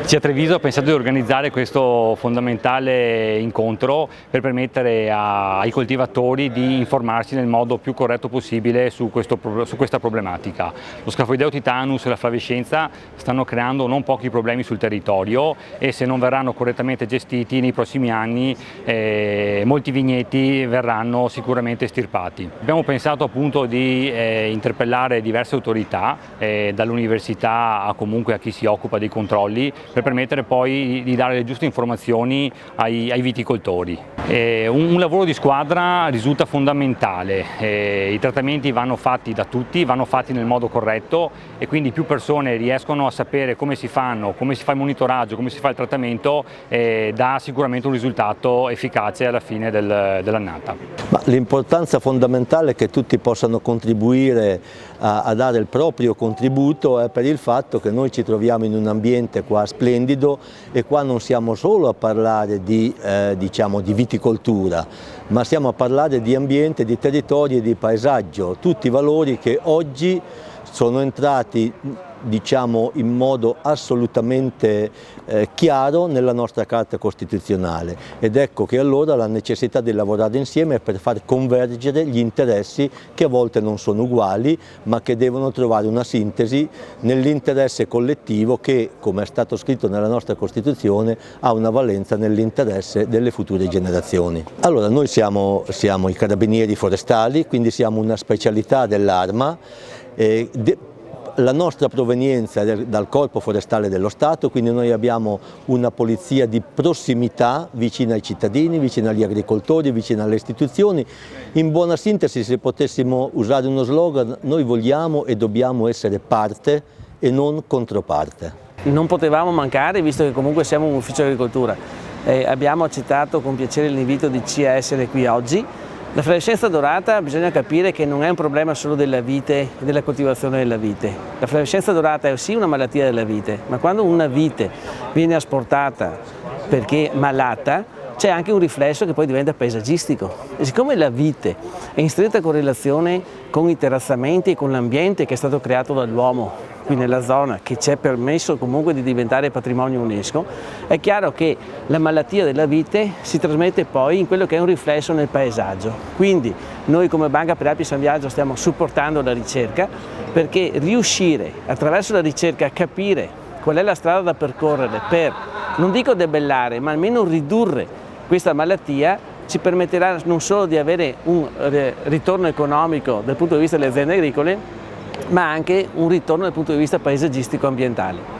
SIA Treviso ha pensato di organizzare questo fondamentale incontro per permettere ai coltivatori di informarsi nel modo più corretto possibile su questa problematica. Lo scafoideo titanus e la flavescenza stanno creando non pochi problemi sul territorio e se non verranno correttamente gestiti nei prossimi anni molti vigneti verranno sicuramente estirpati. Abbiamo pensato appunto di interpellare diverse autorità, dall'università a comunque a chi si occupa dei controlli, per permettere poi di dare le giuste informazioni ai viticoltori. Un lavoro di squadra risulta fondamentale, i trattamenti vanno fatti da tutti, vanno fatti nel modo corretto e quindi più persone riescono a sapere come si fanno, come si fa il monitoraggio, come si fa il trattamento, dà sicuramente un risultato efficace alla fine dell'annata. L'importanza fondamentale è che tutti possano contribuire a dare il proprio contributo per il fatto che noi ci troviamo in un ambiente qua splendido e qua non siamo solo a parlare di viticoltura, ma stiamo a parlare di ambiente, di territorio e di paesaggio, tutti valori che oggi sono entrati in modo assolutamente chiaro nella nostra Carta Costituzionale ed ecco che allora la necessità di lavorare insieme per far convergere gli interessi che a volte non sono uguali ma che devono trovare una sintesi nell'interesse collettivo che, come è stato scritto nella nostra Costituzione, ha una valenza nell'interesse delle future generazioni. Allora noi siamo i carabinieri forestali, quindi siamo una specialità dell'Arma. La nostra provenienza è dal Corpo Forestale dello Stato, quindi noi abbiamo una polizia di prossimità vicina ai cittadini, vicina agli agricoltori, vicina alle istituzioni. In buona sintesi, se potessimo usare uno slogan, noi vogliamo e dobbiamo essere parte e non controparte. Non potevamo mancare, visto che comunque siamo un ufficio agricoltura. Abbiamo accettato con piacere l'invito di SIA a essere qui oggi. La flavescenza dorata bisogna capire che non è un problema solo della vite e della coltivazione della vite. La flavescenza dorata è sì una malattia della vite, ma quando una vite viene asportata perché malata, c'è anche un riflesso che poi diventa paesaggistico. E siccome la vite è in stretta correlazione con i terrazzamenti e con l'ambiente che è stato creato dall'uomo qui nella zona, che ci è permesso comunque di diventare patrimonio UNESCO, è chiaro che la malattia della vite si trasmette poi in quello che è un riflesso nel paesaggio. Quindi noi come Banca per Api San Biagio stiamo supportando la ricerca perché riuscire attraverso la ricerca a capire qual è la strada da percorrere per, non dico debellare, ma almeno ridurre questa malattia ci permetterà non solo di avere un ritorno economico dal punto di vista delle aziende agricole, ma anche un ritorno dal punto di vista paesaggistico ambientale.